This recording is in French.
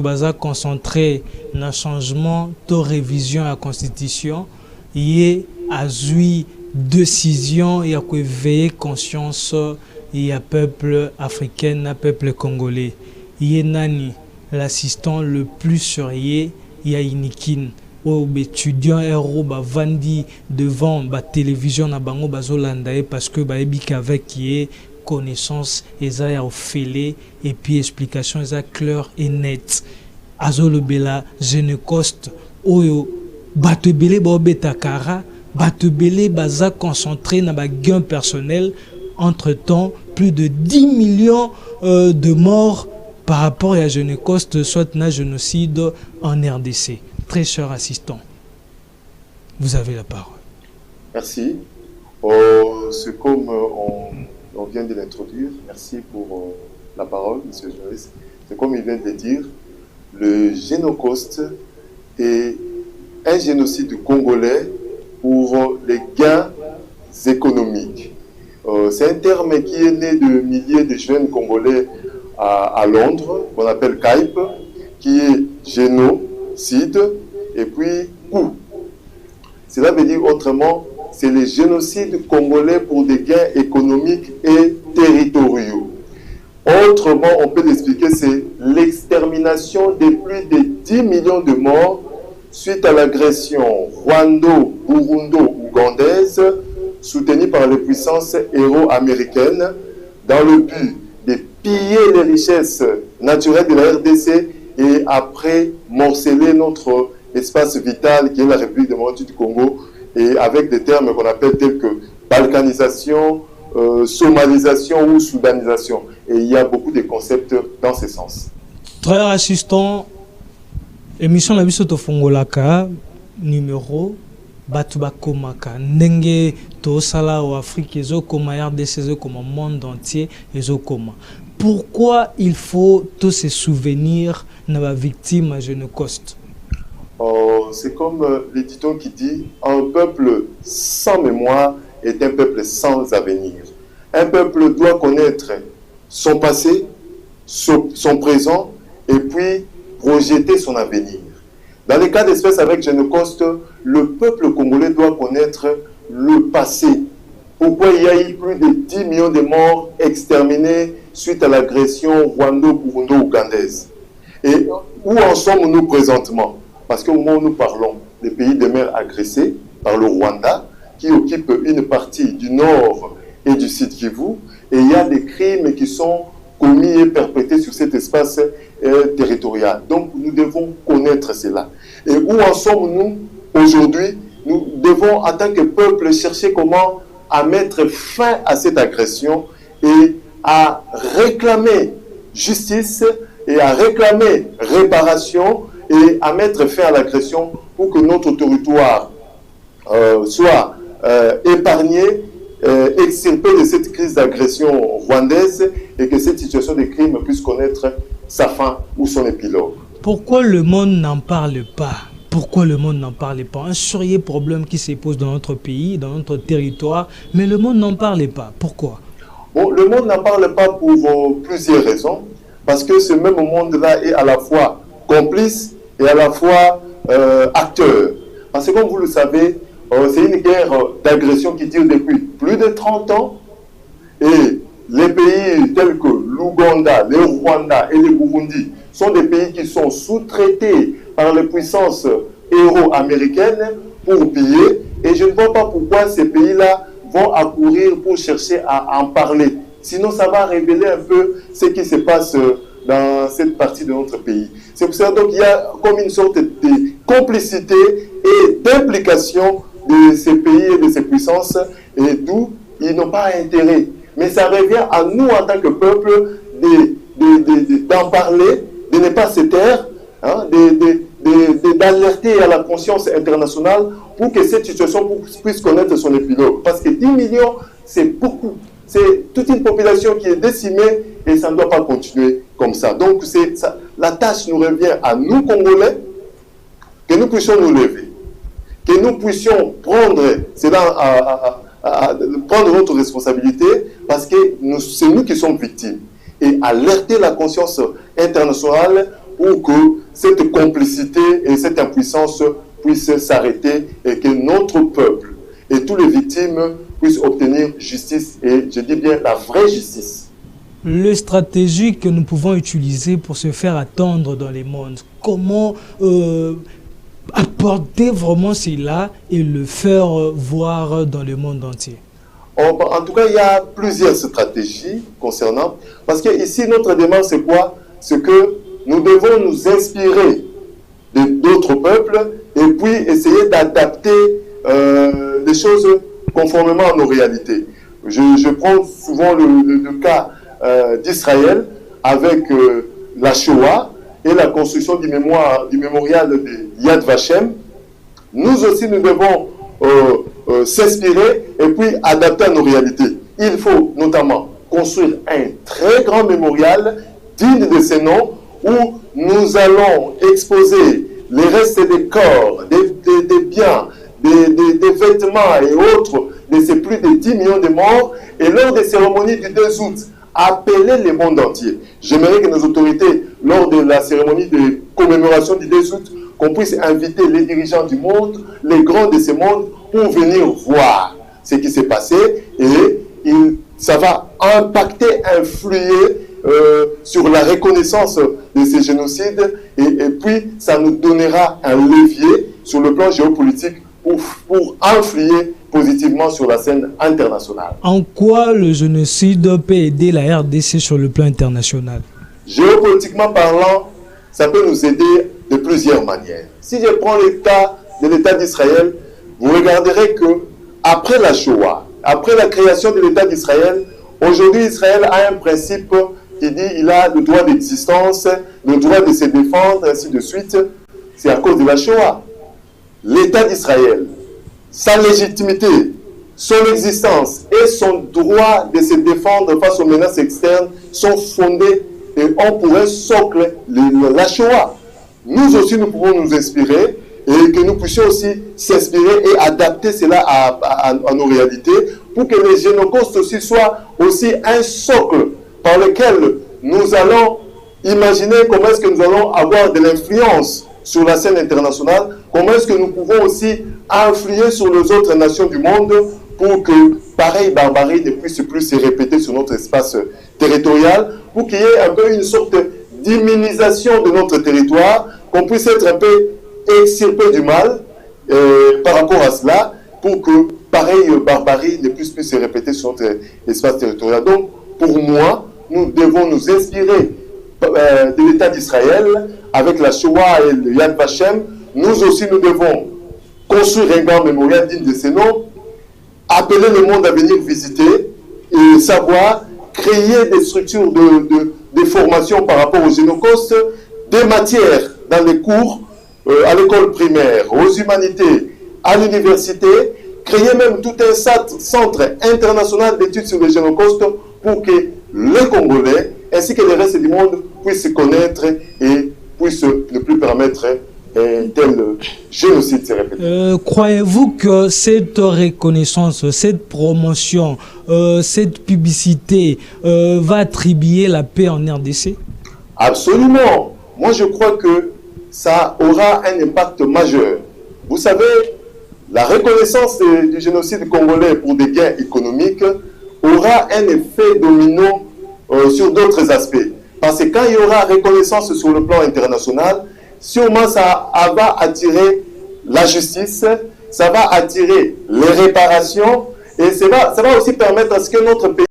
baza concentré na changement de révision à la constitution y azui décision y a que veiller conscience y a peuple africain na peuple congolais y nani l'assistant le plus surveillé y a Inikin aux étudiants héros vandi devant la télévision na bango bazolanda parce que ebik avec qui est connaissance eza au fêlé et puis explication eza clair et net azolo bela Génécoste oyo bato belé ba betakara bato belé baza concentré na ba gain personnel. Entre temps plus de 10 millions de morts par rapport à Génécoste soit na génocide en RDC. Très cher assistant, vous avez la parole. Merci. C'est comme on vient de l'introduire. Merci pour la parole, monsieur le journaliste. C'est comme il vient de le dire, le Génocoste est un génocide congolais pour les gains économiques. C'est un terme qui est né de milliers de jeunes Congolais à Londres, qu'on appelle CAIP, qui est génocide et puis coup. Cela veut dire autrement, c'est le génocide congolais pour des gains économiques et territoriaux. Autrement, on peut l'expliquer, c'est l'extermination de plus de 10 millions de morts suite à l'agression rwando-burundo-ougandaise soutenue par les puissances héros-américaines dans le but de piller les richesses naturelles de la RDC et après morceler notre espace vital qui est la République démocratique du Congo et avec des termes qu'on appelle tels que balkanisation, somalisation ou soudanisation. Et il y a beaucoup de concepts dans ce sens. Très assistant, émission la biso to fongolaka numéro Batuba Komaka Nenge to sala au Afrique ezokoma RDC ezokoma monde entier ezokoma. Pourquoi il faut tous ces souvenirs de la victime à Génécoste? C'est comme le dicton qui dit un peuple sans mémoire est un peuple sans avenir. Un peuple doit connaître son passé, son présent et puis projeter son avenir. Dans les cas d'espèce avec Génécoste, le peuple congolais doit connaître le passé. Pourquoi il y a eu plus de 10 millions de morts exterminés suite à l'agression rwando-burundo-ougandaise? Et où en sommes-nous présentement? Parce qu'au moment où nous parlons, les pays de mer agressés par le Rwanda, qui occupe une partie du nord et du sud Kivu, et il y a des crimes qui sont commis et perpétrés sur cet espace territorial. Donc nous devons connaître cela. Et où en sommes-nous aujourd'hui? Nous devons, en tant que peuple, chercher comment à mettre fin à cette agression et à réclamer justice et à réclamer réparation et à mettre fin à l'agression pour que notre territoire soit épargné, extirpé de cette crise d'agression rwandaise et que cette situation de crime puisse connaître sa fin ou son épilogue. Pourquoi le monde n'en parle pas? Pourquoi le monde n'en parle pas? Un sérieux problème qui se pose dans notre pays, dans notre territoire, mais le monde n'en parle pas. Pourquoi? Bon, le monde n'en parle pas pour plusieurs raisons. Parce que ce même monde-là est à la fois complice et à la fois acteur. Parce que comme vous le savez, c'est une guerre d'agression qui dure depuis plus de 30 ans. Et les pays tels que l'Ouganda, le Rwanda et le Burundi sont des pays qui sont sous-traités par les puissances héros-américaines pour piller. Et je ne vois pas pourquoi ces pays-là vont accourir pour chercher à en parler. Sinon, ça va révéler un peu ce qui se passe dans cette partie de notre pays. C'est pour ça qu'il y a comme une sorte de complicité et d'implication de ces pays et de ces puissances, et d'où ils n'ont pas intérêt. Mais ça revient à nous, en tant que peuple, d'en parler, de ne pas se taire, hein, d'alerter à la conscience internationale pour que cette situation puisse connaître son épilogue. Parce que 10 millions, c'est beaucoup. C'est toute une population qui est décimée et ça ne doit pas continuer comme ça. Donc la tâche nous revient à nous, Congolais, que nous puissions nous lever, que nous puissions prendre prendre notre responsabilité parce que c'est nous qui sommes victimes et alerter la conscience internationale pour que cette complicité et cette impuissance puissent s'arrêter et que notre peuple et toutes les victimes puissent obtenir justice, et je dis bien la vraie justice. Les stratégies que nous pouvons utiliser pour se faire attendre dans les mondes, comment apporter vraiment cela et le faire voir dans le monde entier? En tout cas, il y a plusieurs stratégies concernant, parce que ici, notre demande, c'est quoi? C'est que nous devons nous inspirer d'autres peuples et puis essayer d'adapter les choses conformément à nos réalités. Je prends souvent le cas d'Israël avec la Shoah et la construction du mémorial de Yad Vashem. Nous aussi, nous devons s'inspirer et puis adapter à nos réalités. Il faut notamment construire un très grand mémorial digne de ces noms où nous allons exposer les restes des corps, des biens, des vêtements et autres de ces plus de 10 millions de morts, et lors des cérémonies du 2 août, appeler le monde entier. J'aimerais que nos autorités, lors de la cérémonie de commémoration du 2 août, qu'on puisse inviter les dirigeants du monde, les grands de ce monde, pour venir voir ce qui s'est passé, et ça va impacter, influer sur la reconnaissance de ces génocides, et puis ça nous donnera un levier sur le plan géopolitique pour influer positivement sur la scène internationale. En quoi le génocide peut aider la RDC sur le plan international? Géopolitiquement parlant, ça peut nous aider de plusieurs manières. Si je prends le cas de l'État d'Israël, vous regarderez que après la Shoah, après la création de l'État d'Israël, aujourd'hui Israël a un principe qui dit qu'il a le droit d'existence, le droit de se défendre, ainsi de suite. C'est à cause de la Shoah. L'État d'Israël, sa légitimité, son existence et son droit de se défendre face aux menaces externes sont fondés et ont pour un socle la Shoah. Nous aussi, nous pouvons nous inspirer et que nous puissions aussi s'inspirer et adapter cela à nos réalités pour que les génocaustes aussi soient aussi un socle par lequel nous allons imaginer comment est-ce que nous allons avoir de l'influence sur la scène internationale, comment est-ce que nous pouvons aussi influer sur les autres nations du monde pour que pareille barbarie ne puisse plus se répéter sur notre espace territorial, pour qu'il y ait un peu une sorte d'immunisation de notre territoire, qu'on puisse être un peu extirpé du mal par rapport à cela, pour que pareille barbarie ne puisse plus se répéter sur notre espace territorial. Donc, pour moi, nous devons nous inspirer de l'État d'Israël avec la Shoah et le Yad Vashem. Nous aussi, nous devons construire un grand mémorial digne de ces noms, appeler le monde à venir visiter et savoir créer des structures de formation par rapport aux génocaustes, des matières dans les cours, à l'école primaire, aux humanités, à l'université, créer même tout un centre international d'études sur les génocaustes pour que les Congolais ainsi que le reste du monde puissent se connaître et puissent ne plus permettre un tel génocide se répéter. Croyez-vous que cette reconnaissance, cette promotion, cette publicité va attribuer la paix en RDC? Absolument. Moi, je crois que ça aura un impact majeur. Vous savez, la reconnaissance du génocide congolais pour des gains économiques aura un effet domino sur d'autres aspects. Parce que quand il y aura reconnaissance sur le plan international, sûrement ça va attirer la justice, ça va attirer les réparations et ça va aussi permettre à ce que notre pays